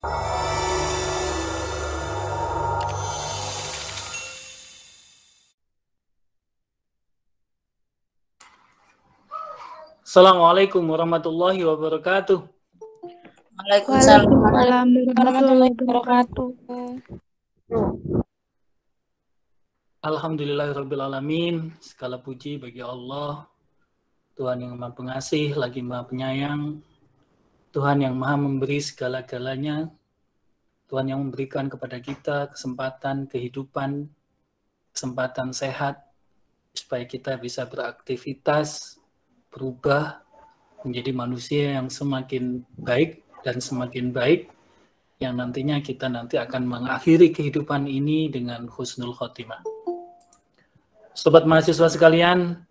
Assalamualaikum warahmatullahi wabarakatuh. Waalaikumsalam warahmatullahi wabarakatuh. Alhamdulillahirrabbilalamin. Segala puji bagi Allah, Tuhan yang Maha Pengasih, lagi Maha Penyayang, Tuhan yang Maha Memberi segala-galanya, Tuhan yang memberikan kepada kita kesempatan kehidupan, kesempatan sehat, supaya kita bisa beraktivitas, berubah menjadi manusia yang semakin baik dan semakin baik, yang nantinya kita nanti akan mengakhiri kehidupan ini dengan husnul khotimah. Sobat mahasiswa sekalian,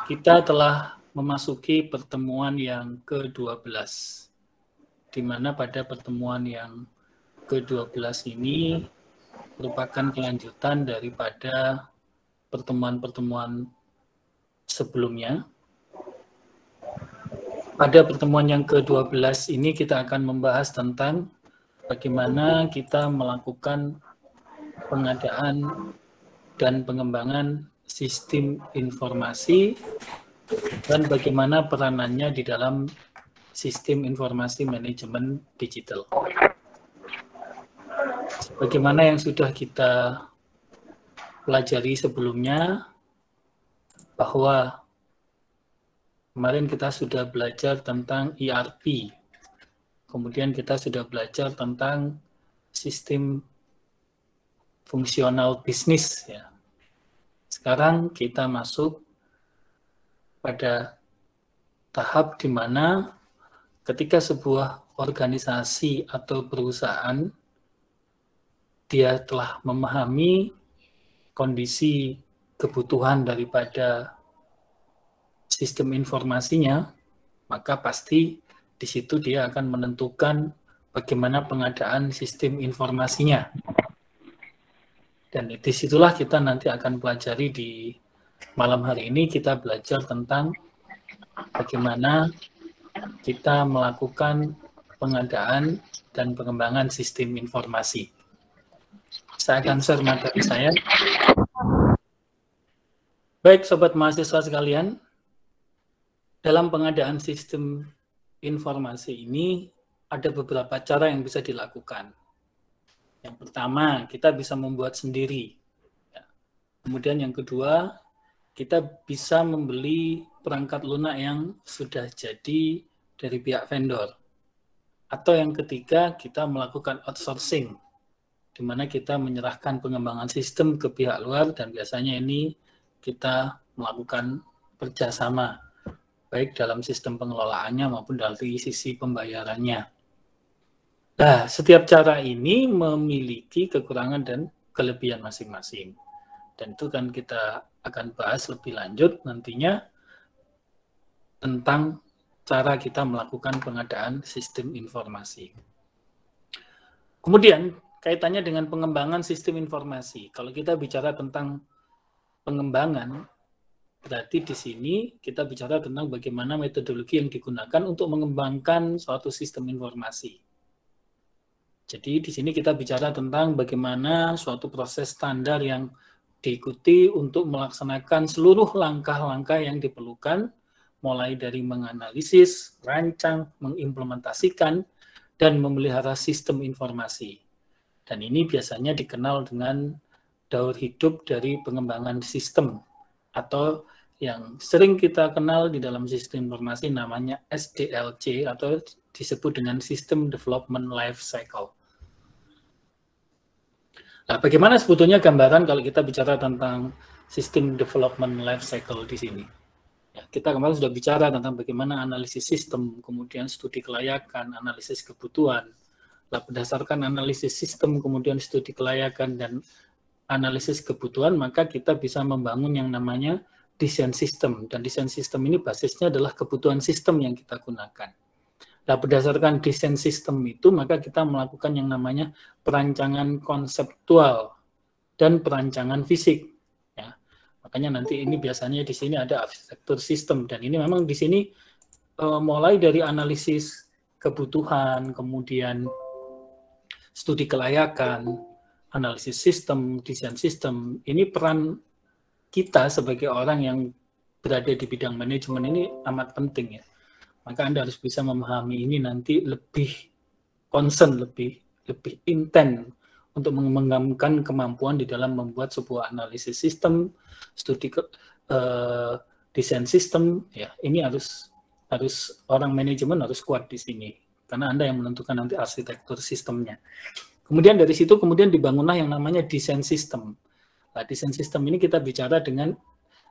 kita telah memasuki pertemuan yang ke-12, di mana pada pertemuan yang ke-12 ini merupakan kelanjutan daripada pertemuan-pertemuan sebelumnya. Pada pertemuan yang ke-12 ini kita akan membahas tentang bagaimana kita melakukan pengadaan dan pengembangan sistem informasi dan bagaimana peranannya di dalam sistem informasi manajemen digital. Bagaimana yang sudah kita pelajari sebelumnya, bahwa kemarin kita sudah belajar tentang ERP, kemudian kita sudah belajar tentang sistem fungsional bisnis, ya. Sekarang kita masuk pada tahap di mana ketika sebuah organisasi atau perusahaan dia telah memahami kondisi kebutuhan daripada sistem informasinya, maka pasti di situ dia akan menentukan bagaimana pengadaan sistem informasinya. Dan disitulah kita nanti akan pelajari di malam hari ini. Kita belajar tentang bagaimana kita melakukan pengadaan dan pengembangan sistem informasi. Saya akan share materi saya. Baik, sobat mahasiswa sekalian, dalam pengadaan sistem informasi ini ada beberapa cara yang bisa dilakukan. Yang pertama, kita bisa membuat sendiri. Kemudian yang kedua, kita bisa membeli perangkat lunak yang sudah jadi dari pihak vendor. Atau yang ketiga, kita melakukan outsourcing, di mana kita menyerahkan pengembangan sistem ke pihak luar, dan biasanya ini kita melakukan kerjasama, baik dalam sistem pengelolaannya maupun dari sisi pembayarannya. Nah, setiap cara ini memiliki kekurangan dan kelebihan masing-masing. Dan itu kan kita akan bahas lebih lanjut nantinya tentang cara kita melakukan pengadaan sistem informasi. Kemudian, kaitannya dengan pengembangan sistem informasi. Kalau kita bicara tentang pengembangan, berarti di sini kita bicara tentang bagaimana metodologi yang digunakan untuk mengembangkan suatu sistem informasi. Jadi di sini kita bicara tentang bagaimana suatu proses standar yang diikuti untuk melaksanakan seluruh langkah-langkah yang diperlukan, mulai dari menganalisis, rancang, mengimplementasikan, dan memelihara sistem informasi. Dan ini biasanya dikenal dengan daur hidup dari pengembangan sistem, atau yang sering kita kenal di dalam sistem informasi namanya SDLC, atau disebut dengan System Development Life Cycle. Nah, bagaimana sebetulnya gambaran kalau kita bicara tentang System Development Life Cycle di sini? Ya, kita kemarin sudah bicara tentang bagaimana analisis sistem, kemudian studi kelayakan, analisis kebutuhan. Nah, berdasarkan analisis sistem, kemudian studi kelayakan, dan analisis kebutuhan, maka kita bisa membangun yang namanya desain sistem. Dan desain sistem ini basisnya adalah kebutuhan sistem yang kita gunakan. Nah, berdasarkan desain sistem itu, maka kita melakukan yang namanya perancangan konseptual dan perancangan fisik. Ya, makanya nanti ini biasanya di sini ada arsitektur sistem, dan ini memang di sini mulai dari analisis kebutuhan, kemudian studi kelayakan, analisis sistem, desain sistem. Ini peran kita sebagai orang yang berada di bidang manajemen ini amat penting ya. Maka Anda harus bisa memahami ini nanti lebih concern, lebih intens untuk mengembangkan kemampuan di dalam membuat sebuah analisis sistem, studi desain sistem. Ya, ini harus orang manajemen harus kuat di sini karena Anda yang menentukan nanti arsitektur sistemnya. Kemudian dari situ kemudian dibangunlah yang namanya desain sistem. Nah, desain sistem ini kita bicara dengan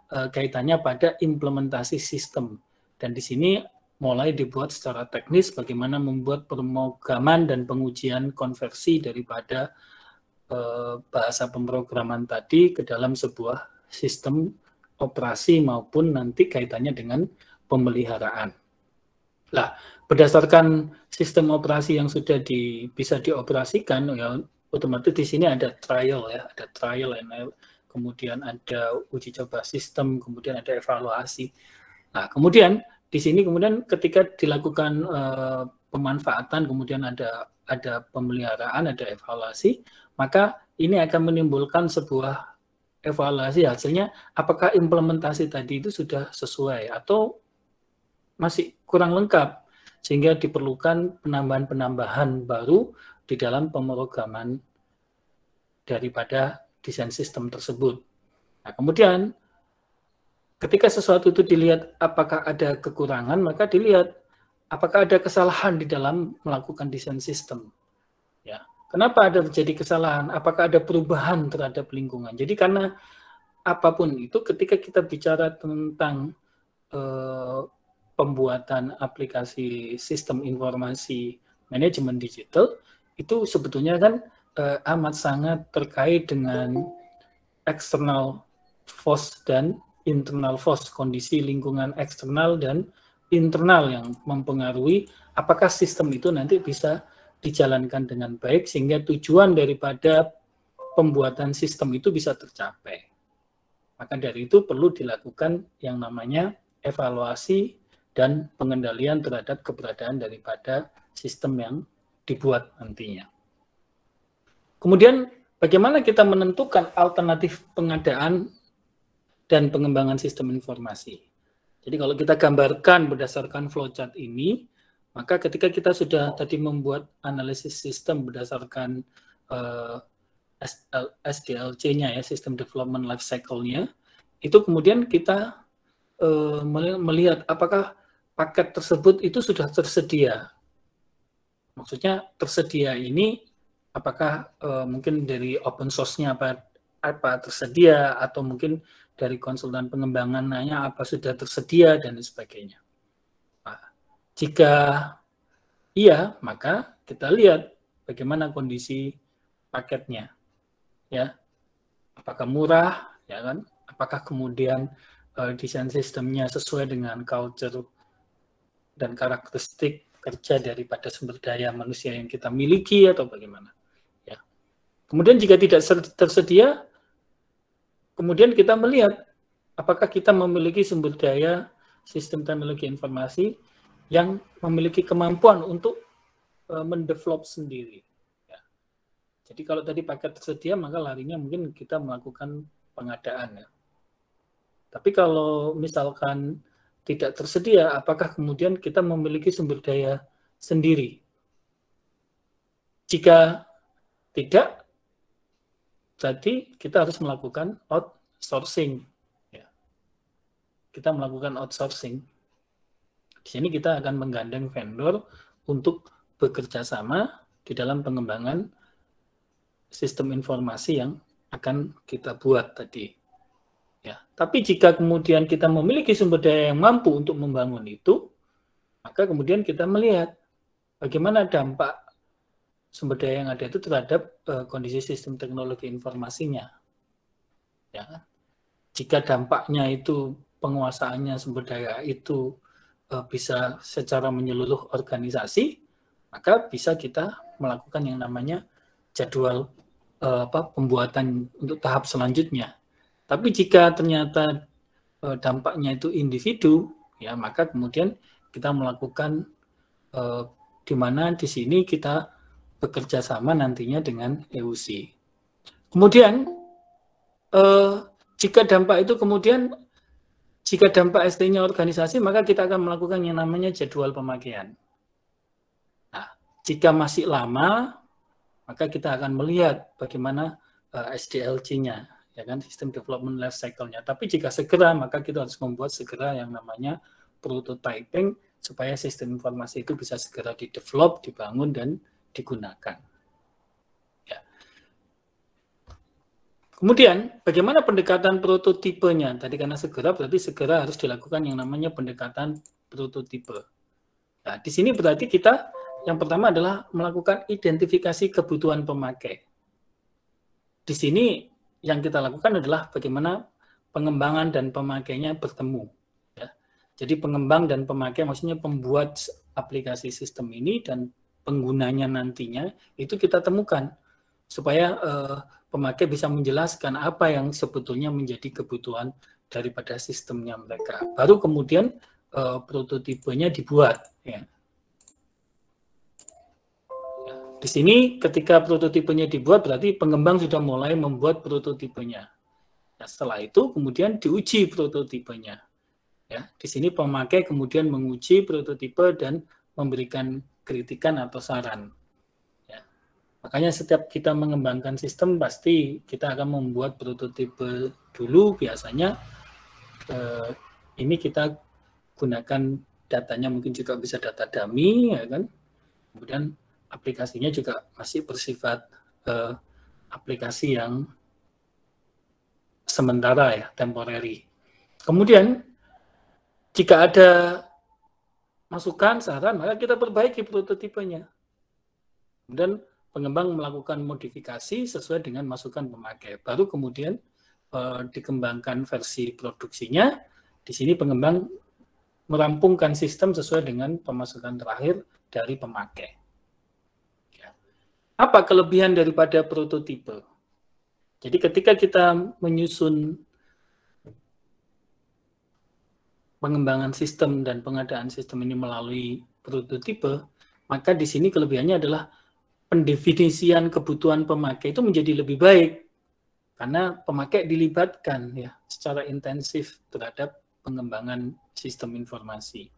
kaitannya pada implementasi sistem. Dan di sini mulai dibuat secara teknis bagaimana membuat pemrograman dan pengujian konversi daripada bahasa pemrograman tadi ke dalam sebuah sistem operasi maupun nanti kaitannya dengan pemeliharaan. Nah, berdasarkan sistem operasi yang sudah bisa dioperasikan, ya otomatis di sini ada trial ya, ada trial and error, kemudian ada uji coba sistem, kemudian ada evaluasi. Nah, kemudian di sini kemudian ketika dilakukan pemanfaatan, kemudian ada pemeliharaan, ada evaluasi, maka ini akan menimbulkan sebuah evaluasi hasilnya apakah implementasi tadi itu sudah sesuai atau masih kurang lengkap sehingga diperlukan penambahan-penambahan baru di dalam pemrograman daripada desain sistem tersebut. Nah, kemudian ketika sesuatu itu dilihat apakah ada kekurangan, maka dilihat apakah ada kesalahan di dalam melakukan desain sistem. Ya. Kenapa ada terjadi kesalahan? Apakah ada perubahan terhadap lingkungan? Jadi karena apapun itu ketika kita bicara tentang pembuatan aplikasi sistem informasi manajemen digital, itu sebetulnya kan amat sangat terkait dengan external force dan internal force, kondisi lingkungan eksternal dan internal yang mempengaruhi apakah sistem itu nanti bisa dijalankan dengan baik sehingga tujuan daripada pembuatan sistem itu bisa tercapai. Maka dari itu perlu dilakukan yang namanya evaluasi dan pengendalian terhadap keberadaan daripada sistem yang dibuat nantinya. Kemudian bagaimana kita menentukan alternatif pengadaan dan pengembangan sistem informasi. Jadi kalau kita gambarkan berdasarkan flowchart ini, maka ketika kita sudah tadi membuat analisis sistem berdasarkan SDLC-nya ya, System Development Life Cycle-nya, itu kemudian kita melihat apakah paket tersebut itu sudah tersedia. Maksudnya tersedia ini apakah mungkin dari open source-nya apa tersedia atau mungkin dari konsultan pengembangannya apa sudah tersedia dan sebagainya. Nah, jika iya, maka kita lihat bagaimana kondisi paketnya, ya, apakah murah, ya kan? Apakah kemudian desain sistemnya sesuai dengan culture dan karakteristik kerja daripada sumber daya manusia yang kita miliki atau bagaimana? Ya. Kemudian jika tidak tersedia, kemudian kita melihat apakah kita memiliki sumber daya sistem teknologi informasi yang memiliki kemampuan untuk mendevelop sendiri. Ya. Jadi kalau tadi paket tersedia, maka larinya mungkin kita melakukan pengadaan. Ya. Tapi kalau misalkan tidak tersedia, apakah kemudian kita memiliki sumber daya sendiri? Jika tidak, berarti kita harus melakukan outsourcing. Ya. Kita melakukan outsourcing. Di sini kita akan menggandeng vendor untuk bekerja sama di dalam pengembangan sistem informasi yang akan kita buat tadi. Ya. Tapi jika kemudian kita memiliki sumber daya yang mampu untuk membangun itu, maka kemudian kita melihat bagaimana dampak sumber daya yang ada itu terhadap kondisi sistem teknologi informasinya. Ya. Jika dampaknya itu penguasaannya sumber daya itu bisa secara menyeluruh organisasi, maka bisa kita melakukan yang namanya jadwal pembuatan untuk tahap selanjutnya. Tapi jika ternyata dampaknya itu individu, ya maka kemudian kita melakukan di mana di sini kita bekerja sama nantinya dengan EUC. Kemudian jika dampak ST-nya organisasi, maka kita akan melakukan yang namanya jadwal pemakaian. Nah, jika masih lama, maka kita akan melihat bagaimana SDLC-nya, ya kan, System Development Life Cycle-nya. Tapi jika segera, maka kita harus membuat segera yang namanya prototyping supaya sistem informasi itu bisa segera di-develop, dibangun, dan digunakan. Ya. Kemudian, bagaimana pendekatan prototipenya? Tadi karena segera, berarti segera harus dilakukan yang namanya pendekatan prototipe. Nah, di sini berarti kita yang pertama adalah melakukan identifikasi kebutuhan pemakai. Di sini yang kita lakukan adalah bagaimana pengembangan dan pemakainya bertemu. Ya. Jadi pengembang dan pemakai, maksudnya pembuat aplikasi sistem ini dan penggunanya nantinya, itu kita temukan supaya pemakai bisa menjelaskan apa yang sebetulnya menjadi kebutuhan daripada sistemnya mereka. Baru kemudian prototipenya dibuat. Ya. Di sini ketika prototipenya dibuat berarti pengembang sudah mulai membuat prototipenya. Nah, setelah itu kemudian diuji prototipenya. Ya, di sini pemakai kemudian menguji prototipe dan memberikan kritikan atau saran. Ya. Makanya setiap kita mengembangkan sistem pasti kita akan membuat prototipe dulu biasanya. Ini kita gunakan datanya mungkin juga bisa data dummy, ya kan? Kemudian aplikasinya juga masih bersifat aplikasi yang sementara, ya, temporary. Kemudian jika ada masukan, saran, maka kita perbaiki prototipenya. Kemudian pengembang melakukan modifikasi sesuai dengan masukan pemakai. Baru kemudian dikembangkan versi produksinya. Di sini pengembang merampungkan sistem sesuai dengan pemasukan terakhir dari pemakai. Apa kelebihan daripada prototipe? Jadi ketika kita menyusun pengembangan sistem dan pengadaan sistem ini melalui prototipe, maka di sini kelebihannya adalah pendefinisian kebutuhan pemakai itu menjadi lebih baik karena pemakai dilibatkan, ya, secara intensif terhadap pengembangan sistem informasi.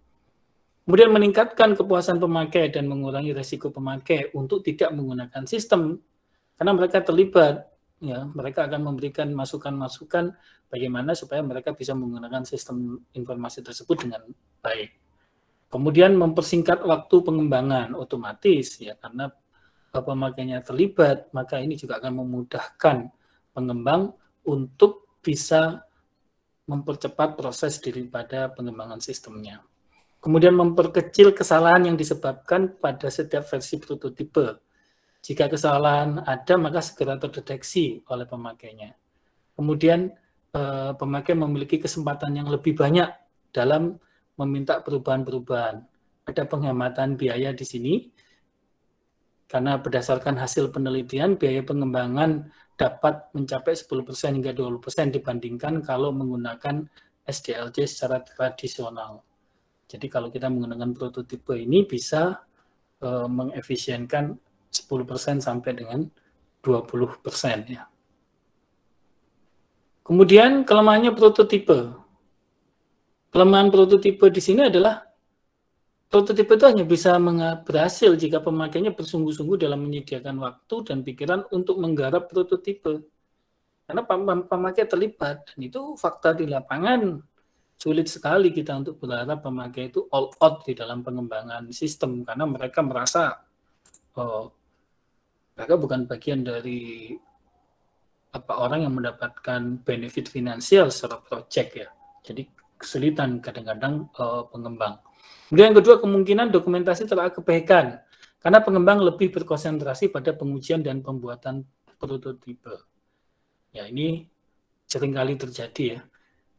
Kemudian meningkatkan kepuasan pemakai dan mengurangi risiko pemakai untuk tidak menggunakan sistem karena mereka terlibat, ya, mereka akan memberikan masukan-masukan bagaimana supaya mereka bisa menggunakan sistem informasi tersebut dengan baik. Kemudian mempersingkat waktu pengembangan otomatis, ya, karena pemakainya terlibat, maka ini juga akan memudahkan pengembang untuk bisa mempercepat proses daripada pengembangan sistemnya. Kemudian memperkecil kesalahan yang disebabkan pada setiap versi prototipe. Jika kesalahan ada, maka segera terdeteksi oleh pemakainya. Kemudian pemakai memiliki kesempatan yang lebih banyak dalam meminta perubahan-perubahan. Ada penghematan biaya di sini, karena berdasarkan hasil penelitian, biaya pengembangan dapat mencapai 10% hingga 20% dibandingkan kalau menggunakan SDLC secara tradisional. Jadi kalau kita menggunakan prototipe ini bisa mengefisienkan 10% sampai dengan 20%, ya. Kemudian kelemahannya prototipe. Kelemahan prototipe di sini adalah prototipe itu hanya bisa berhasil jika pemakainya bersungguh-sungguh dalam menyediakan waktu dan pikiran untuk menggarap prototipe. Karena pemakai terlibat, dan itu fakta di lapangan. Sulit sekali kita untuk berharap pemakai itu all out di dalam pengembangan sistem karena mereka merasa mereka bukan bagian dari orang yang mendapatkan benefit finansial secara project, ya. Jadi kesulitan kadang-kadang pengembang. Kemudian yang kedua, kemungkinan dokumentasi telah kepekan karena pengembang lebih berkonsentrasi pada pengujian dan pembuatan prototipe. Ya, ini seringkali terjadi, ya.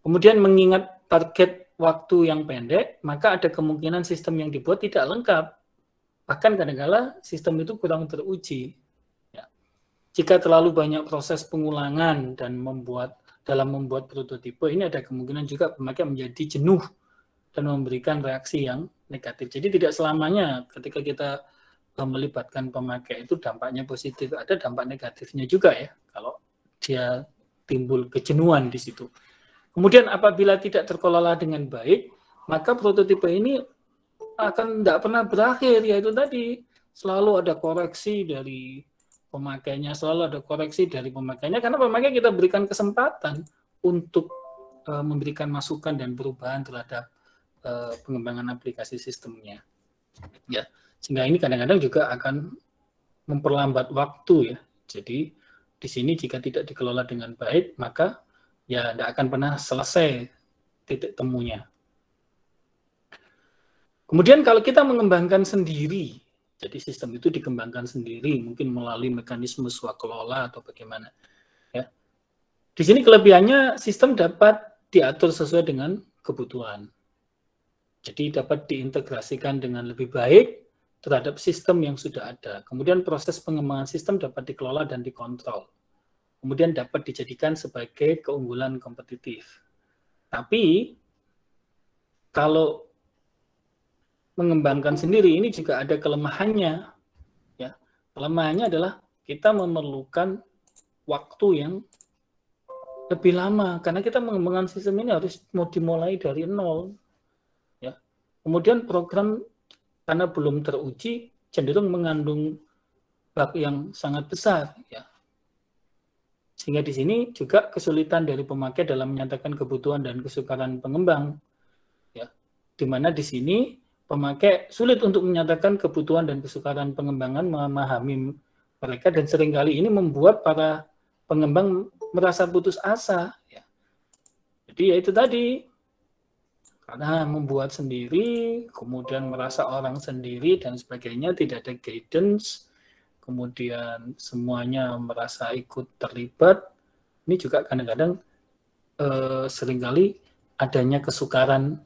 Kemudian mengingat target waktu yang pendek, maka ada kemungkinan sistem yang dibuat tidak lengkap. Bahkan kadang-kala sistem itu kurang teruji. Ya. Jika terlalu banyak proses pengulangan dan dalam membuat prototipe, ini ada kemungkinan juga pemakai menjadi jenuh dan memberikan reaksi yang negatif. Jadi tidak selamanya ketika kita melibatkan pemakai itu dampaknya positif, ada dampak negatifnya juga ya, kalau dia timbul kejenuhan di situ. Kemudian apabila tidak terkelola dengan baik, maka prototipe ini akan tidak pernah berakhir, yaitu tadi selalu ada koreksi dari pemakainya, karena pemakai kita berikan kesempatan untuk memberikan masukan dan perubahan terhadap pengembangan aplikasi sistemnya. Ya, sehingga ini kadang-kadang juga akan memperlambat waktu ya. Jadi di sini jika tidak dikelola dengan baik, maka ya tidak akan pernah selesai titik temunya. Kemudian kalau kita mengembangkan sendiri, jadi sistem itu dikembangkan sendiri, mungkin melalui mekanisme swakelola atau bagaimana. Ya. Di sini kelebihannya sistem dapat diatur sesuai dengan kebutuhan. Jadi dapat diintegrasikan dengan lebih baik terhadap sistem yang sudah ada. Kemudian proses pengembangan sistem dapat dikelola dan dikontrol. Kemudian dapat dijadikan sebagai keunggulan kompetitif. Tapi kalau mengembangkan sendiri ini juga ada kelemahannya. Ya, kelemahannya adalah kita memerlukan waktu yang lebih lama karena kita mengembangkan sistem ini harus mau dimulai dari nol. Ya, kemudian program karena belum teruji cenderung mengandung bug yang sangat besar. Ya, sehingga di sini juga kesulitan dari pemakai dalam menyatakan kebutuhan dan kesukaran pengembang. Ya, di mana di sini pemakai sulit untuk menyatakan kebutuhan dan kesukaran pengembangan, memahami mereka, dan seringkali ini membuat para pengembang merasa putus asa. Ya. Jadi ya itu tadi, karena membuat sendiri, kemudian merasa orang sendiri dan sebagainya, tidak ada guidance, kemudian semuanya merasa ikut terlibat. Ini juga kadang-kadang seringkali adanya kesukaran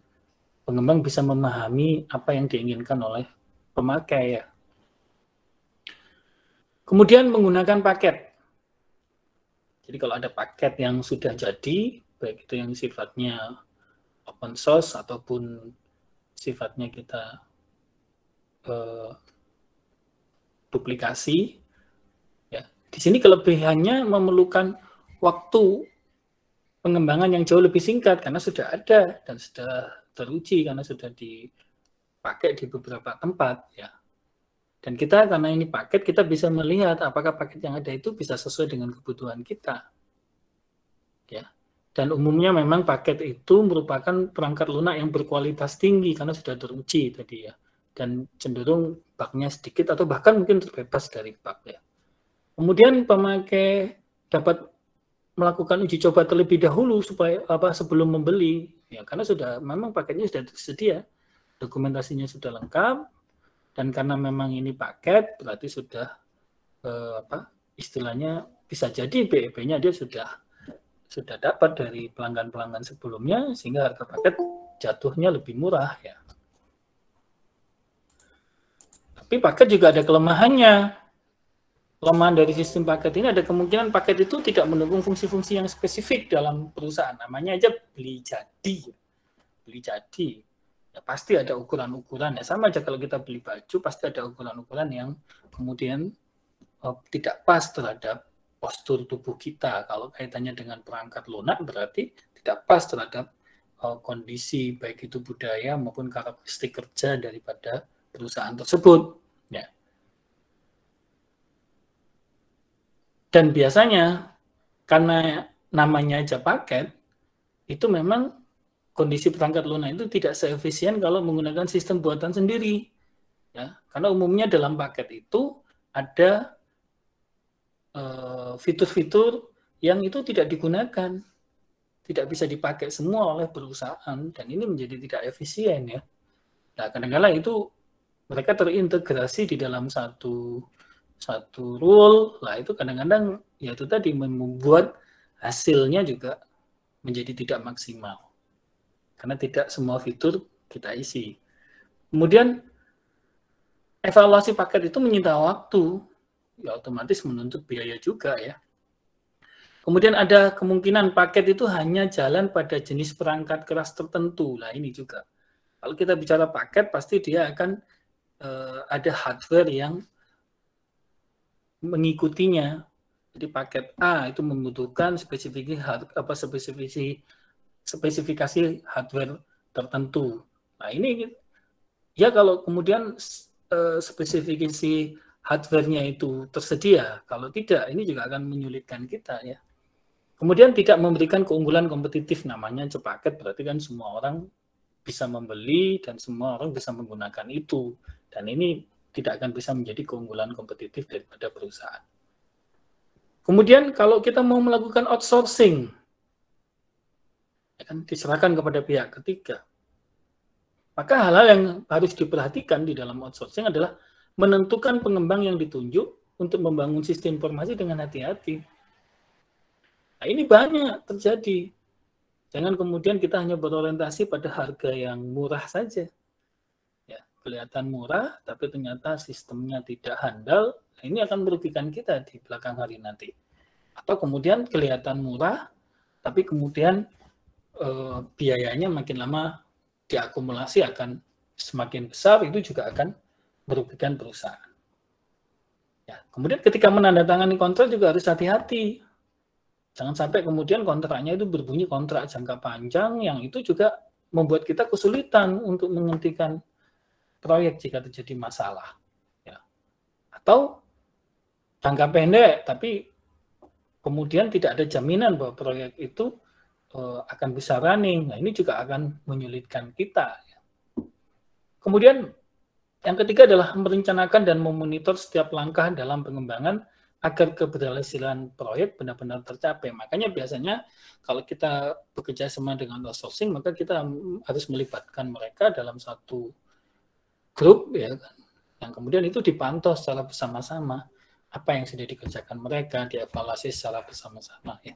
pengembang bisa memahami apa yang diinginkan oleh pemakai ya. Kemudian menggunakan paket. Jadi kalau ada paket yang sudah jadi, baik itu yang sifatnya open source ataupun sifatnya kita duplikasi, ya. Di sini kelebihannya memerlukan waktu pengembangan yang jauh lebih singkat karena sudah ada dan sudah teruji karena sudah dipakai di beberapa tempat ya. Dan kita karena ini paket, kita bisa melihat apakah paket yang ada itu bisa sesuai dengan kebutuhan kita. Ya. Dan umumnya memang paket itu merupakan perangkat lunak yang berkualitas tinggi karena sudah teruji tadi ya. Dan cenderung bug-nya sedikit atau bahkan mungkin terbebas dari bug ya. Kemudian pemakai dapat melakukan uji coba terlebih dahulu supaya sebelum membeli ya, karena sudah memang paketnya sudah tersedia, dokumentasinya sudah lengkap, dan karena memang ini paket berarti sudah istilahnya bisa jadi BEP-nya dia sudah dapat dari pelanggan-pelanggan sebelumnya sehingga harga paket jatuhnya lebih murah ya. Tapi paket juga ada kelemahannya. Kelemahan dari sistem paket ini ada kemungkinan paket itu tidak mendukung fungsi-fungsi yang spesifik dalam perusahaan. Namanya aja beli jadi. Beli jadi. Ya, pasti ada ukuran-ukuran. Ya, sama aja kalau kita beli baju, pasti ada ukuran-ukuran yang kemudian tidak pas terhadap postur tubuh kita. Kalau kaitannya dengan perangkat lunak, berarti tidak pas terhadap kondisi, baik itu budaya maupun karakteristik kerja daripada perusahaan tersebut. Ya. Dan biasanya karena namanya aja paket, itu memang kondisi perangkat lunak itu tidak seefisien kalau menggunakan sistem buatan sendiri. Ya, karena umumnya dalam paket itu ada fitur-fitur yang itu tidak digunakan, tidak bisa dipakai semua oleh perusahaan, dan ini menjadi tidak efisien ya. Nah, kadang-kadang itu mereka terintegrasi di dalam satu rule, lah itu kadang-kadang ya itu tadi membuat hasilnya juga menjadi tidak maksimal karena tidak semua fitur kita isi. Kemudian evaluasi paket itu menyita waktu, ya otomatis menuntut biaya juga ya. Kemudian ada kemungkinan paket itu hanya jalan pada jenis perangkat keras tertentu, lah ini juga Kalau kita bicara paket, pasti dia akan ada hardware yang mengikutinya. Jadi paket A itu membutuhkan spesifikasi hardware tertentu. Nah ini ya kalau kemudian spesifikasi hardware-nya itu tersedia, kalau tidak ini juga akan menyulitkan kita ya. Kemudian tidak memberikan keunggulan kompetitif, namanya paket berarti kan semua orang bisa membeli dan semua orang bisa menggunakan itu. Dan ini tidak akan bisa menjadi keunggulan kompetitif daripada perusahaan. Kemudian kalau kita mau melakukan outsourcing, akan diserahkan kepada pihak ketiga. Maka hal-hal yang harus diperhatikan di dalam outsourcing adalah menentukan pengembang yang ditunjuk untuk membangun sistem informasi dengan hati-hati. Nah, ini banyak terjadi. Jangan kemudian kita hanya berorientasi pada harga yang murah saja. Ya, kelihatan murah, tapi ternyata sistemnya tidak handal. Nah, ini akan merugikan kita di belakang hari nanti. Atau kemudian kelihatan murah, tapi kemudian biayanya makin lama diakumulasi akan semakin besar, itu juga akan merugikan perusahaan. Ya, kemudian ketika menandatangani kontrak juga harus hati-hati. Jangan sampai kemudian kontraknya itu berbunyi kontrak jangka panjang, yang itu juga membuat kita kesulitan untuk menghentikan proyek jika terjadi masalah. Ya. Atau jangka pendek, tapi kemudian tidak ada jaminan bahwa proyek itu akan bisa running. Nah, ini juga akan menyulitkan kita. Kemudian yang ketiga adalah merencanakan dan memonitor setiap langkah dalam pengembangan agar keberhasilan proyek benar-benar tercapai. Makanya biasanya kalau kita bekerja sama dengan outsourcing, maka kita harus melibatkan mereka dalam satu grup, ya kan, yang kemudian itu dipantau secara bersama-sama apa yang sudah dikerjakan mereka, dievaluasi secara bersama-sama. Ya.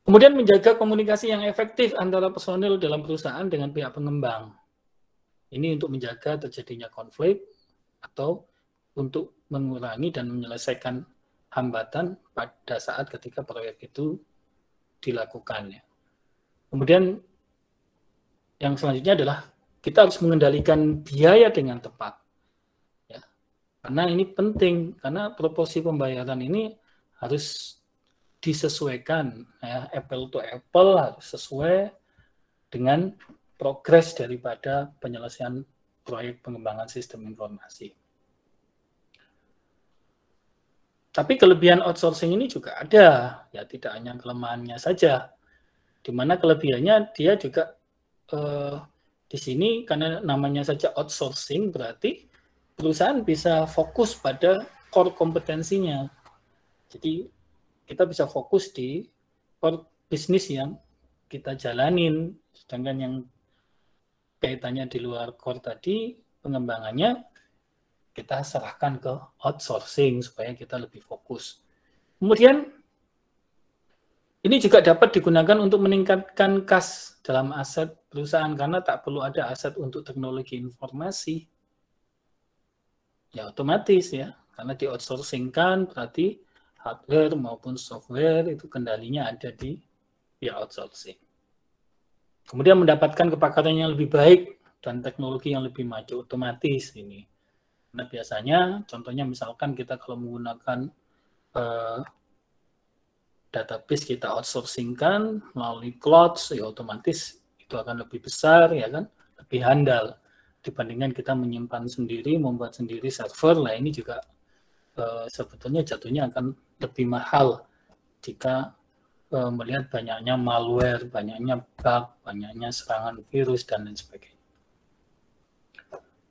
Kemudian menjaga komunikasi yang efektif antara personil dalam perusahaan dengan pihak pengembang. Ini untuk menjaga terjadinya konflik atau untuk mengurangi dan menyelesaikan hambatan pada saat ketika proyek itu dilakukan. Kemudian yang selanjutnya adalah kita harus mengendalikan biaya dengan tepat. Ya. Karena ini penting, karena proporsi pembayaran ini harus disesuaikan, ya, apple to apple, harus sesuai dengan progres daripada penyelesaian proyek pengembangan sistem informasi. Tapi kelebihan outsourcing ini juga ada, ya tidak hanya kelemahannya saja. Di mana kelebihannya dia juga di sini karena namanya saja outsourcing, berarti perusahaan bisa fokus pada core kompetensinya. Jadi kita bisa fokus di core bisnis yang kita jalanin, sedangkan yang kaitannya di luar core tadi, pengembangannya kita serahkan ke outsourcing supaya kita lebih fokus. Kemudian ini juga dapat digunakan untuk meningkatkan kas dalam aset perusahaan karena tak perlu ada aset untuk teknologi informasi. Ya otomatis ya, karena di outsourcing-kan berarti hardware maupun software itu kendalinya ada di pihak outsourcing. Kemudian mendapatkan kepakaran yang lebih baik dan teknologi yang lebih maju otomatis ini. Nah biasanya contohnya misalkan kita kalau menggunakan database kita outsourcing-kan melalui cloud, ya otomatis itu akan lebih besar, ya kan, lebih handal dibandingkan kita menyimpan sendiri, membuat sendiri server. Nah ini juga sebetulnya jatuhnya akan lebih mahal jika melihat banyaknya malware, banyaknya bug, banyaknya serangan virus dan lain sebagainya.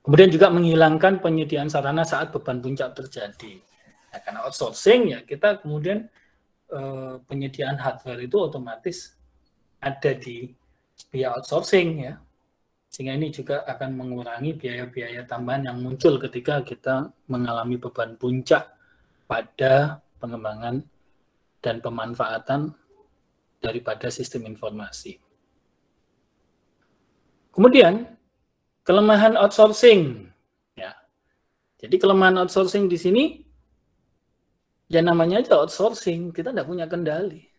Kemudian juga menghilangkan penyediaan sarana saat beban puncak terjadi. Nah, karena outsourcing ya kita kemudian penyediaan hardware itu otomatis ada di pihak outsourcing ya. Sehingga ini juga akan mengurangi biaya-biaya tambahan yang muncul ketika kita mengalami beban puncak pada pengembangan dan pemanfaatan daripada sistem informasi. Kemudian kelemahan outsourcing. Ya. Jadi kelemahan outsourcing di sini, ya namanya aja outsourcing, kita tidak punya kendali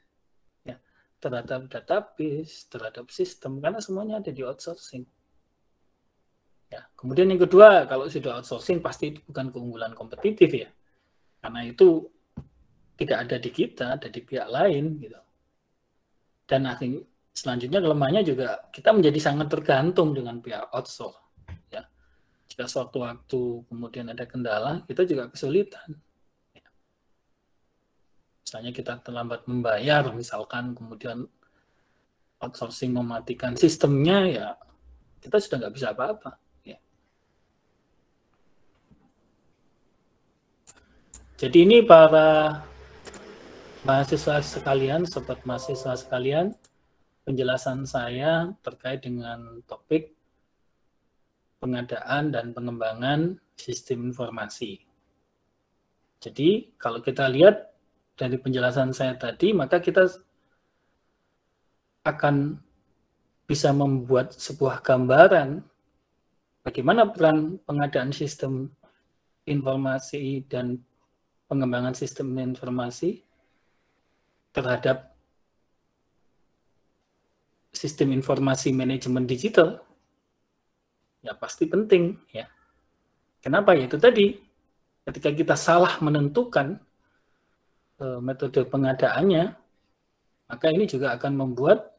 ya, terhadap database, terhadap sistem, karena semuanya ada di outsourcing. Ya, kemudian yang kedua, kalau sudah outsourcing pasti itu bukan keunggulan kompetitif ya, karena itu tidak ada di kita, ada di pihak lain gitu. Dan selanjutnya kelemahannya juga kita menjadi sangat tergantung dengan pihak outsource. Ya, jika suatu waktu kemudian ada kendala, kita juga kesulitan. Ya. Misalnya kita terlambat membayar, misalkan kemudian outsourcing mematikan sistemnya, ya kita sudah nggak bisa apa-apa. Jadi ini para mahasiswa sekalian, sobat mahasiswa sekalian, penjelasan saya terkait dengan topik pengadaan dan pengembangan sistem informasi. Jadi kalau kita lihat dari penjelasan saya tadi, maka kita akan bisa membuat sebuah gambaran bagaimana peran pengadaan sistem informasi dan pengembangan sistem informasi terhadap sistem informasi manajemen digital. Ya pasti penting ya. Kenapa? Ya itu tadi, ketika kita salah menentukan metode pengadaannya, maka ini juga akan membuat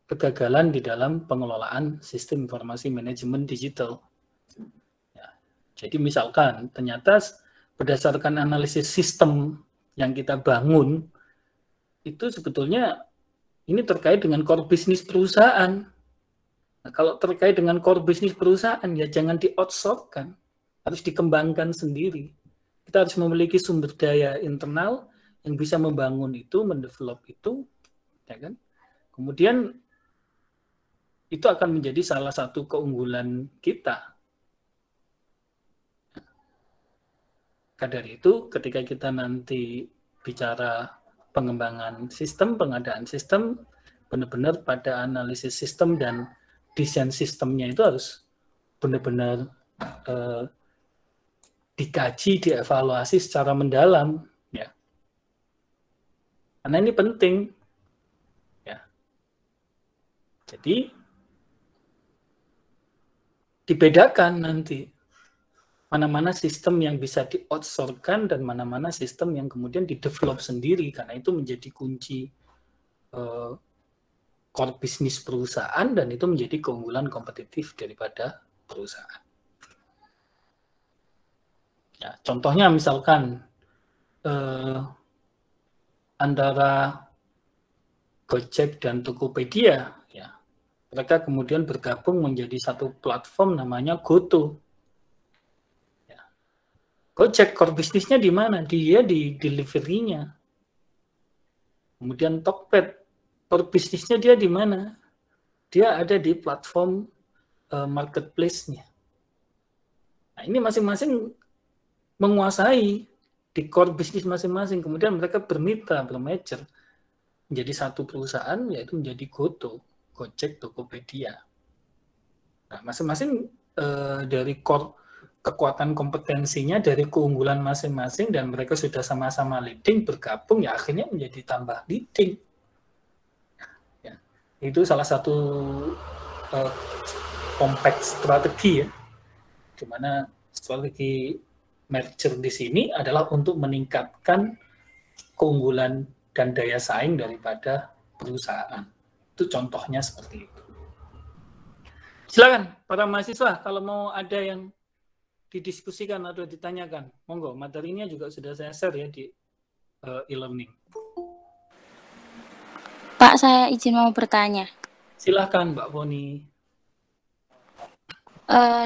kegagalan di dalam pengelolaan sistem informasi manajemen digital. Ya, jadi misalkan ternyata berdasarkan analisis sistem yang kita bangun, itu sebetulnya ini terkait dengan core bisnis perusahaan. Nah, kalau terkait dengan core bisnis perusahaan, ya jangan di-outsource-kan, harus dikembangkan sendiri. Kita harus memiliki sumber daya internal yang bisa membangun itu, mendevelop itu, ya kan? Kemudian itu akan menjadi salah satu keunggulan kita. Maka dari itu, ketika kita nanti bicara pengembangan sistem, pengadaan sistem, benar-benar pada analisis sistem dan desain sistemnya itu harus benar-benar dikaji, dievaluasi secara mendalam. Ya. Karena ini penting. Ya. Jadi, dibedakan nanti mana-mana sistem yang bisa di-outsource-kan dan mana-mana sistem yang kemudian di-develop sendiri, karena itu menjadi kunci core bisnis perusahaan dan itu menjadi keunggulan kompetitif daripada perusahaan. Ya, contohnya misalkan antara Gojek dan Tokopedia, ya, mereka kemudian bergabung menjadi satu platform namanya GoTo. Gojek core bisnisnya di mana? Dia di delivery-nya. Kemudian Tokped core bisnisnya dia di mana? Dia ada di platform marketplace-nya. Nah, ini masing-masing menguasai di core bisnis masing-masing. Kemudian mereka bermitra, bermerger menjadi satu perusahaan, yaitu menjadi GoTo, Gojek, Tokopedia. Nah, masing-masing dari core kekuatan kompetensinya, dari keunggulan masing-masing, dan mereka sudah sama-sama leading, bergabung, ya akhirnya menjadi tambah leading. Ya, itu salah satu kompleks strategi ya, di mana strategi merger di sini adalah untuk meningkatkan keunggulan dan daya saing daripada perusahaan. Itu contohnya seperti itu. Silakan para mahasiswa, kalau mau ada yang didiskusikan atau ditanyakan, monggo. Materinya juga sudah saya share ya di e-learning. Pak, saya izin mau bertanya. Silakan Mbak Foni.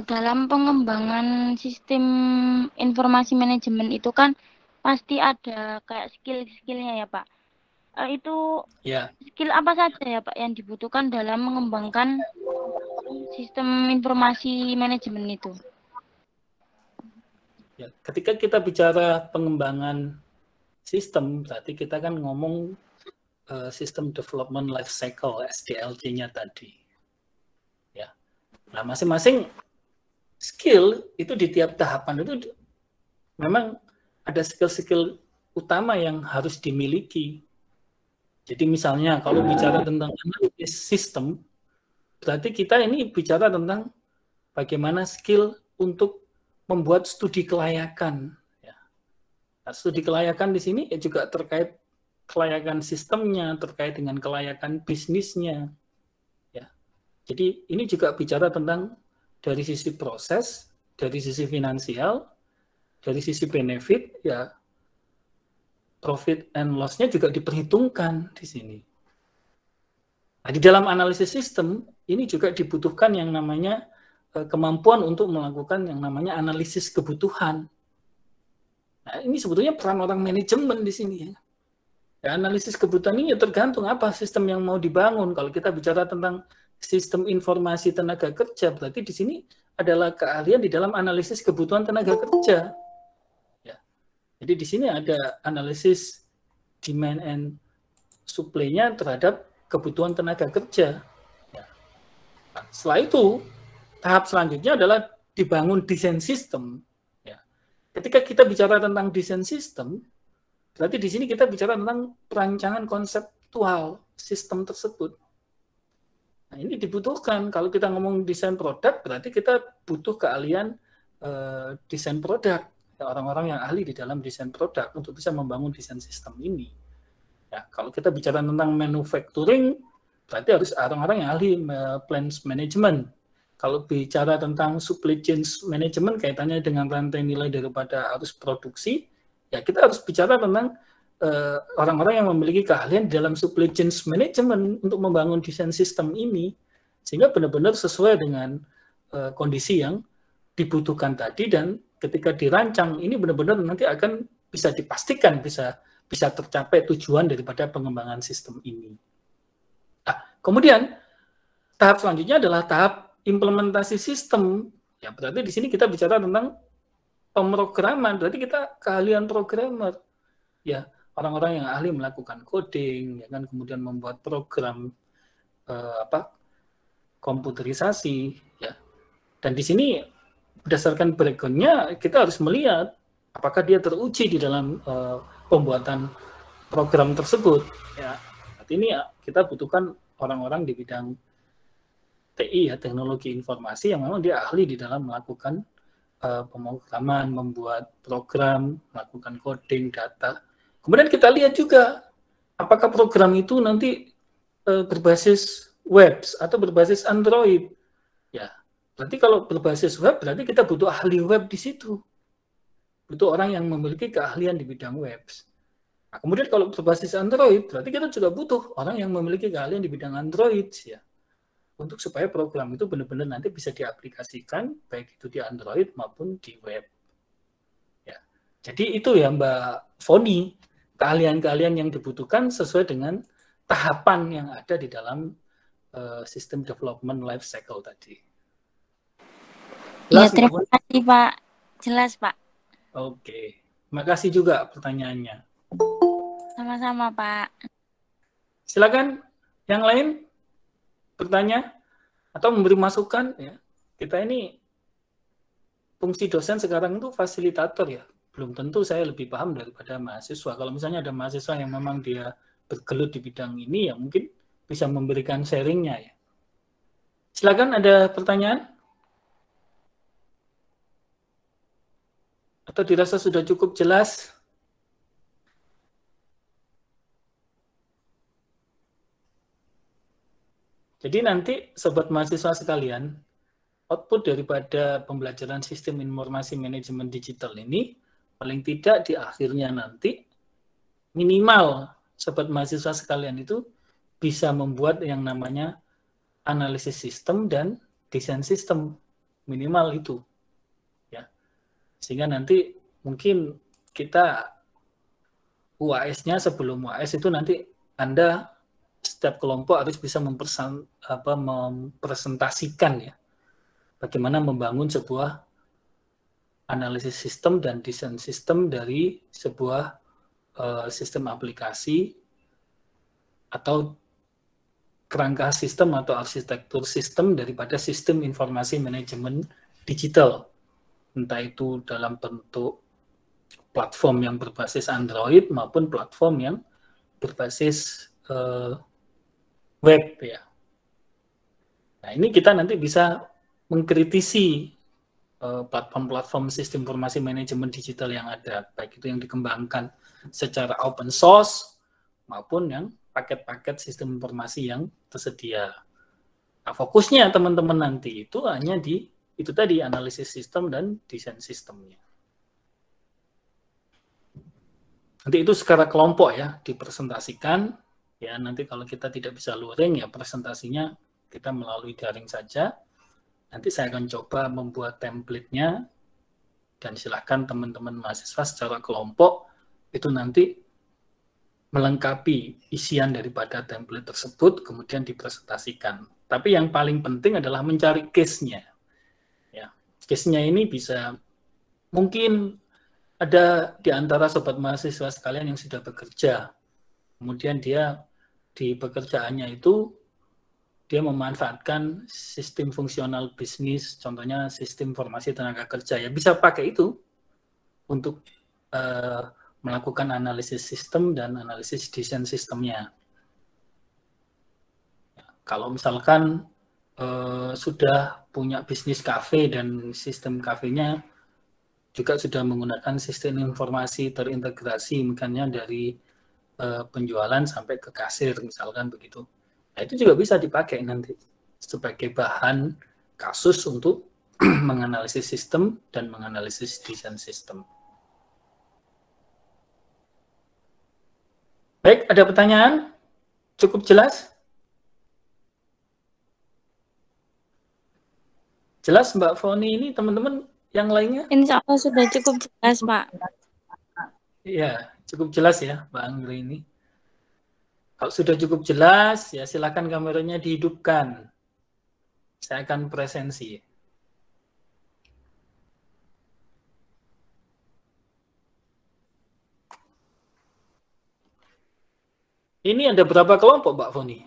Dalam pengembangan sistem informasi manajemen itu kan pasti ada kayak skill-skillnya ya Pak. Itu ya. Skill apa saja ya Pak yang dibutuhkan dalam mengembangkan sistem informasi manajemen itu? Ya, ketika kita bicara pengembangan sistem, berarti kita kan ngomong System Development Life Cycle, SDLC-nya tadi. Ya. Nah, masing-masing skill itu di tiap tahapan itu memang ada skill-skill utama yang harus dimiliki. Jadi misalnya kalau bicara tentang analisis sistem, berarti kita ini bicara tentang bagaimana skill untuk membuat studi kelayakan. Ya. Nah, studi kelayakan di sini juga terkait kelayakan sistemnya, terkait dengan kelayakan bisnisnya. Ya. Jadi ini juga bicara tentang dari sisi proses, dari sisi finansial, dari sisi benefit, ya profit and loss-nya juga diperhitungkan di sini. Nah, di dalam analisis sistem, ini juga dibutuhkan yang namanya kemampuan untuk melakukan yang namanya analisis kebutuhan. Nah, ini sebetulnya peran orang manajemen di sini. Ya, analisis kebutuhan ini ya tergantung apa sistem yang mau dibangun. Kalau kita bicara tentang sistem informasi tenaga kerja, berarti di sini adalah keahlian di dalam analisis kebutuhan tenaga kerja. Ya. Jadi di sini ada analisis demand and supply-nya terhadap kebutuhan tenaga kerja. Ya. Nah, setelah itu, tahap selanjutnya adalah dibangun desain sistem. Ya. Ketika kita bicara tentang desain sistem, berarti di sini kita bicara tentang perancangan konseptual sistem tersebut. Nah, ini dibutuhkan. Kalau kita ngomong desain produk, berarti kita butuh keahlian desain produk. Orang-orang yang ahli di dalam desain produk untuk bisa membangun desain sistem ini. Ya, kalau kita bicara tentang manufacturing, berarti harus orang-orang yang ahli plans management. Kalau bicara tentang supply chain management, kaitannya dengan rantai nilai daripada arus produksi, ya kita harus bicara tentang orang-orang yang memiliki keahlian dalam supply chain management untuk membangun desain sistem ini, sehingga benar-benar sesuai dengan kondisi yang dibutuhkan tadi, dan ketika dirancang ini benar-benar nanti akan bisa dipastikan bisa tercapai tujuan daripada pengembangan sistem ini. Nah, kemudian tahap selanjutnya adalah tahap implementasi sistem. Ya, berarti di sini kita bicara tentang pemrograman, berarti kita keahlian programmer. Ya, orang-orang yang ahli melakukan coding, ya kan, kemudian membuat program komputerisasi, ya. Dan di sini berdasarkan background-nya kita harus melihat apakah dia teruji di dalam pembuatan program tersebut. Ya, saat ini ya, kita butuhkan orang-orang di bidang TI, ya, teknologi informasi, yang memang dia ahli di dalam melakukan pemrograman, membuat program, melakukan coding, data. Kemudian kita lihat juga apakah program itu nanti berbasis web atau berbasis Android. Ya, berarti kalau berbasis web berarti kita butuh ahli web di situ. Butuh orang yang memiliki keahlian di bidang web. Nah, kemudian kalau berbasis Android berarti kita juga butuh orang yang memiliki keahlian di bidang Android, ya. Untuk supaya program itu benar-benar nanti bisa diaplikasikan baik itu di Android maupun di web. Ya. Jadi itu ya Mbak Foni, keahlian-keahlian yang dibutuhkan sesuai dengan tahapan yang ada di dalam sistem development life cycle tadi. Iya, terima kasih Pak. Jelas Pak. Oke, terima kasih juga pertanyaannya. Sama-sama Pak. Silakan yang lain bertanya atau memberi masukan, ya. Kita ini fungsi dosen sekarang itu fasilitator, ya. Belum tentu saya lebih paham daripada mahasiswa. Kalau misalnya ada mahasiswa yang memang dia bergelut di bidang ini, ya mungkin bisa memberikan sharingnya, ya. Silakan, ada pertanyaan? Atau dirasa sudah cukup jelas? Jadi nanti sobat mahasiswa sekalian, output daripada pembelajaran sistem informasi manajemen digital ini paling tidak di akhirnya nanti minimal sobat mahasiswa sekalian itu bisa membuat yang namanya analisis sistem dan desain sistem, minimal itu, ya. Sehingga nanti mungkin kita UAS-nya sebelum UAS itu nanti Anda setiap kelompok harus bisa mempresentasikan, ya, bagaimana membangun sebuah analisis sistem dan desain sistem dari sebuah sistem aplikasi atau kerangka sistem atau arsitektur sistem daripada sistem informasi manajemen digital, entah itu dalam bentuk platform yang berbasis Android maupun platform yang berbasis web, ya. Nah, ini kita nanti bisa mengkritisi platform-platform sistem informasi manajemen digital yang ada, baik itu yang dikembangkan secara open source maupun yang paket-paket sistem informasi yang tersedia. Nah, fokusnya teman-teman nanti itu hanya di itu tadi, analisis sistem dan desain sistemnya. Nanti itu secara kelompok ya dipresentasikan. Ya nanti kalau kita tidak bisa luring ya presentasinya kita melalui daring saja. Nanti saya akan coba membuat template-nya dan silakan teman-teman mahasiswa secara kelompok itu nanti melengkapi isian daripada template tersebut kemudian dipresentasikan. Tapi yang paling penting adalah mencari case-nya. Ya, case-nya ini bisa mungkin ada di antara sobat mahasiswa sekalian yang sudah bekerja. Kemudian dia di pekerjaannya itu dia memanfaatkan sistem fungsional bisnis, contohnya sistem informasi tenaga kerja. Ya bisa pakai itu untuk melakukan analisis sistem dan analisis desain sistemnya. Kalau misalkan sudah punya bisnis kafe dan sistem kafenya juga sudah menggunakan sistem informasi terintegrasi, misalnya dari penjualan sampai ke kasir, misalkan begitu. Nah, itu juga bisa dipakai nanti sebagai bahan kasus untuk menganalisis sistem dan menganalisis desain sistem. Baik, ada pertanyaan? Cukup jelas? Jelas Mbak Foni ini, teman-teman yang lainnya? Insya Allah sudah cukup jelas, Pak. Iya, cukup jelas ya Mbak Anggri ini. Kalau sudah cukup jelas, ya silakan kameranya dihidupkan. Saya akan presensi. Ini ada berapa kelompok, Mbak Foni?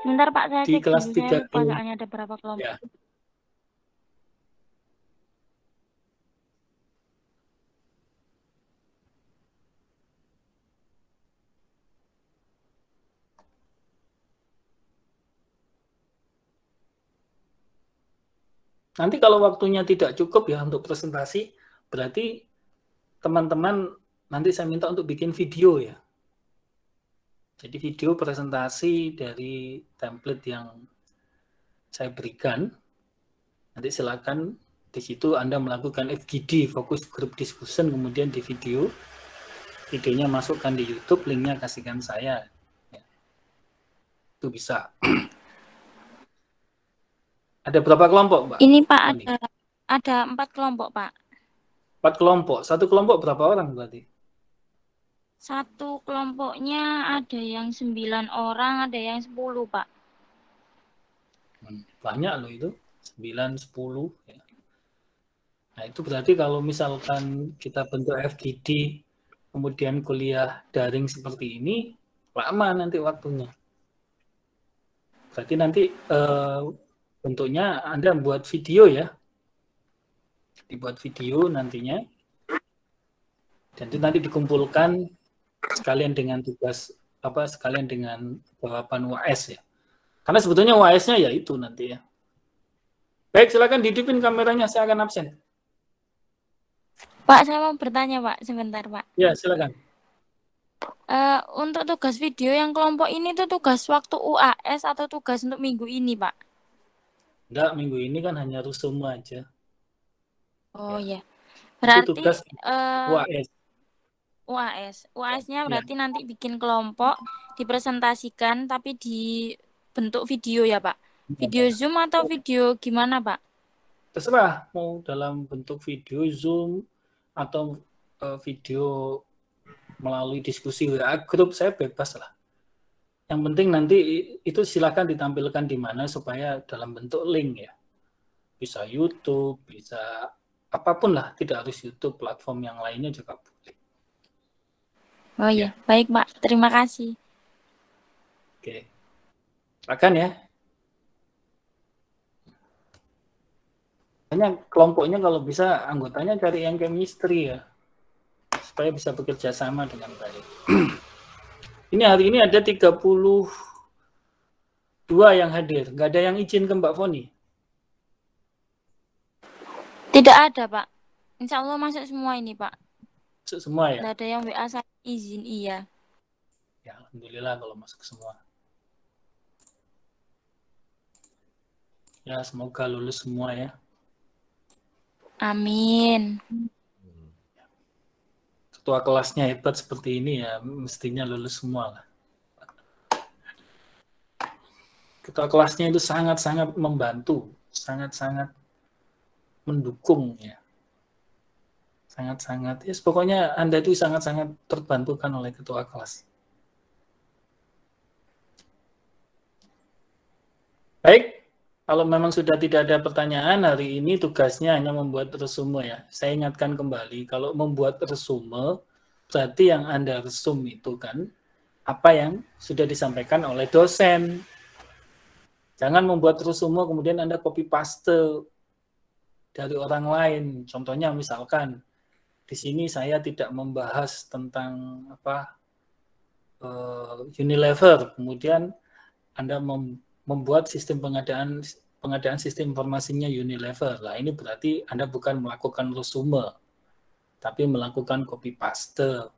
Bentar Pak, saya di cek kelas dulu, 3 saya lupa soalnya ada berapa kelompok. Ya. Nanti kalau waktunya tidak cukup ya untuk presentasi, berarti teman-teman nanti saya minta untuk bikin video ya. Jadi video presentasi dari template yang saya berikan. Nanti silakan di situ Anda melakukan FGD, Focus Group Discussion, kemudian di video. Videonya masukkan di YouTube, linknya kasihkan saya. Ya. Itu bisa. Ada berapa kelompok, Mbak? Ini Pak, ada 4 kelompok, Pak. 4 kelompok. Satu kelompok berapa orang berarti? Satu kelompoknya ada yang 9 orang, ada yang 10, Pak. Banyak loh itu. 9, 10. Ya. Nah itu berarti kalau misalkan kita bentuk FGD, kemudian kuliah daring seperti ini, lama nanti waktunya. Berarti nanti bentuknya Anda buat video ya. Dibuat video nantinya. Dan itu nanti dikumpulkan sekalian dengan tugas, sekalian dengan jawaban UAS ya. Karena sebetulnya UAS-nya ya itu nanti ya. Baik, silakan dihidupin kameranya, saya akan absen. Pak, saya mau bertanya Pak, sebentar Pak. Ya, silakan. Untuk tugas video yang kelompok ini tuh tugas waktu UAS atau tugas untuk minggu ini, Pak? Enggak, minggu ini kan hanya resume aja. Oh ya. Berarti itu tugas UAS. UAS-nya berarti nanti bikin kelompok, dipresentasikan tapi di bentuk video ya, Pak? Video Zoom atau video gimana, Pak? Terserah, mau dalam bentuk video Zoom atau video melalui diskusi WA grup, saya bebas lah. Yang penting nanti itu silakan ditampilkan di mana supaya dalam bentuk link ya. Bisa YouTube, bisa apapun lah, tidak harus YouTube, platform yang lainnya juga boleh. Oh iya, baik Pak, terima kasih. Oke, silakan ya. Hanya kelompoknya kalau bisa anggotanya cari yang chemistry ya, supaya bisa bekerja sama dengan baik. Ini hari ini ada 32 yang hadir. Nggak ada yang izin ke Mbak Foni? Tidak ada, Pak. Insya Allah masuk semua ini, Pak. Masuk semua ya? Nggak ada yang WA saya izin, iya. Ya, alhamdulillah kalau masuk semua. Ya, semoga lulus semua ya. Amin. Ketua kelasnya hebat seperti ini ya, mestinya lulus semua lah. Ketua kelasnya itu sangat-sangat membantu, sangat-sangat mendukung ya. Sangat-sangat, ya pokoknya Anda itu sangat-sangat terbantukan oleh ketua kelas. Baik, kalau memang sudah tidak ada pertanyaan, hari ini tugasnya hanya membuat resume ya. Saya ingatkan kembali, kalau membuat resume, berarti yang Anda resume itu kan apa yang sudah disampaikan oleh dosen. Jangan membuat resume kemudian Anda copy paste dari orang lain. Contohnya misalkan di sini saya tidak membahas tentang Unilever, kemudian Anda membuat sistem pengadaan sistem informasinya Unilever. Lah ini berarti Anda bukan melakukan resume, tapi melakukan copy paste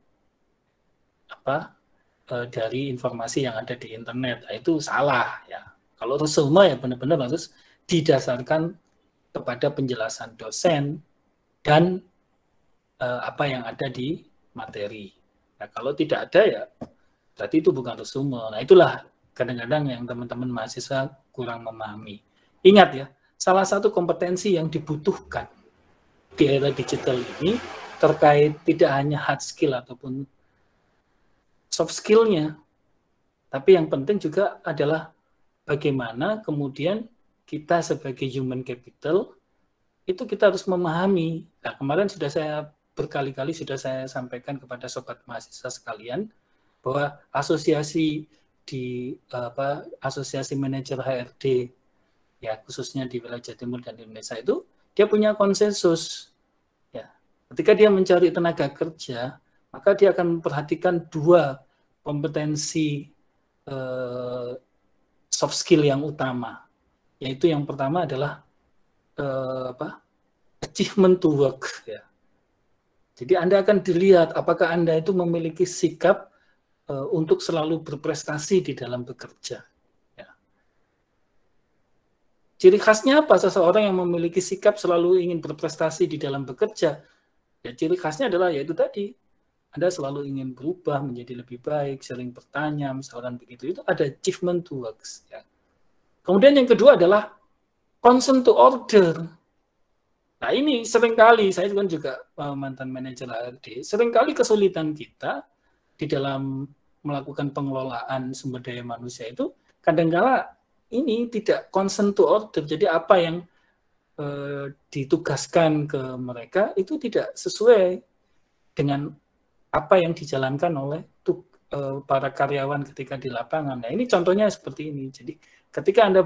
dari informasi yang ada di internet. Nah, itu salah ya. Kalau resume ya benar-benar harus didasarkan kepada penjelasan dosen dan apa yang ada di materi. Nah, kalau tidak ada ya berarti itu bukan resume. Nah, itulah kadang-kadang yang teman-teman mahasiswa kurang memahami. Ingat ya, salah satu kompetensi yang dibutuhkan di era digital ini terkait tidak hanya hard skill ataupun soft skill-nya, tapi yang penting juga adalah bagaimana kemudian kita sebagai human capital itu kita harus memahami. Nah, kemarin sudah saya berkali-kali sudah saya sampaikan kepada sobat mahasiswa sekalian bahwa asosiasi manajer HRD ya khususnya di wilayah Jawa Timur dan Indonesia itu dia punya konsensus ya. Ketika dia mencari tenaga kerja, maka dia akan memperhatikan dua kompetensi soft skill yang utama, yaitu yang pertama adalah achievement to work ya. Jadi Anda akan dilihat apakah Anda itu memiliki sikap untuk selalu berprestasi di dalam bekerja. Ya. Ciri khasnya apa seseorang yang memiliki sikap selalu ingin berprestasi di dalam bekerja? Ya, ciri khasnya adalah yaitu tadi, Anda selalu ingin berubah menjadi lebih baik, sering bertanya, misalkan begitu. Itu ada achievement to works. Ya. Kemudian yang kedua adalah consent to order. Nah ini seringkali, saya kan juga mantan manajer HRD, seringkali kesulitan kita di dalam melakukan pengelolaan sumber daya manusia itu kadang-kala ini tidak consent to order. Jadi apa yang ditugaskan ke mereka itu tidak sesuai dengan apa yang dijalankan oleh para karyawan ketika di lapangan. Nah ini contohnya seperti ini. Jadi ketika Anda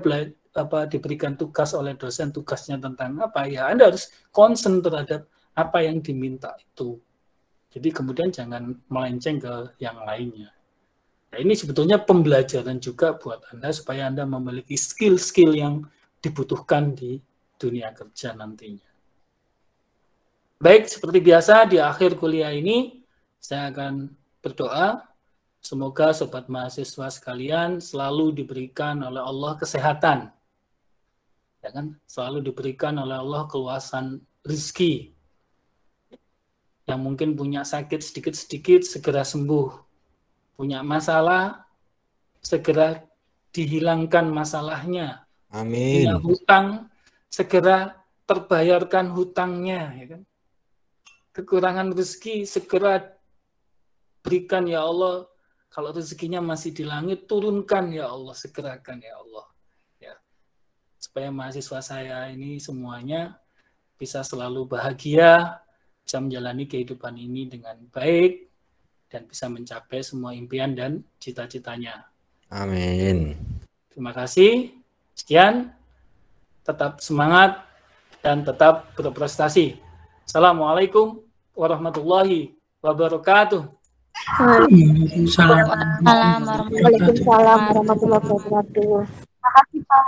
diberikan tugas oleh dosen, tugasnya tentang apa, ya Anda harus concern terhadap apa yang diminta itu. Jadi kemudian jangan melenceng ke yang lainnya. Nah, ini sebetulnya pembelajaran juga buat Anda supaya Anda memiliki skill-skill yang dibutuhkan di dunia kerja nantinya. Baik, seperti biasa di akhir kuliah ini saya akan berdoa semoga sobat mahasiswa sekalian selalu diberikan oleh Allah kesehatan. Ya kan? Selalu diberikan oleh Allah keluasan rezeki. Yang mungkin punya sakit sedikit-sedikit segera sembuh. Punya masalah segera dihilangkan masalahnya. Amin. Punya hutang segera terbayarkan hutangnya, ya kan? Kekurangan rezeki segera berikan ya Allah. Kalau rezekinya masih di langit, turunkan ya Allah, segerakan ya Allah. Ya. Supaya mahasiswa saya ini semuanya bisa selalu bahagia, bisa menjalani kehidupan ini dengan baik, dan bisa mencapai semua impian dan cita-citanya. Amin. Terima kasih. Sekian. Tetap semangat dan tetap berprestasi. Assalamualaikum warahmatullahi wabarakatuh. Waalaikumsalam warahmatullahi wabarakatuh. Waalaikumsalam warahmatullahi wabarakatuh. Makasih Pak.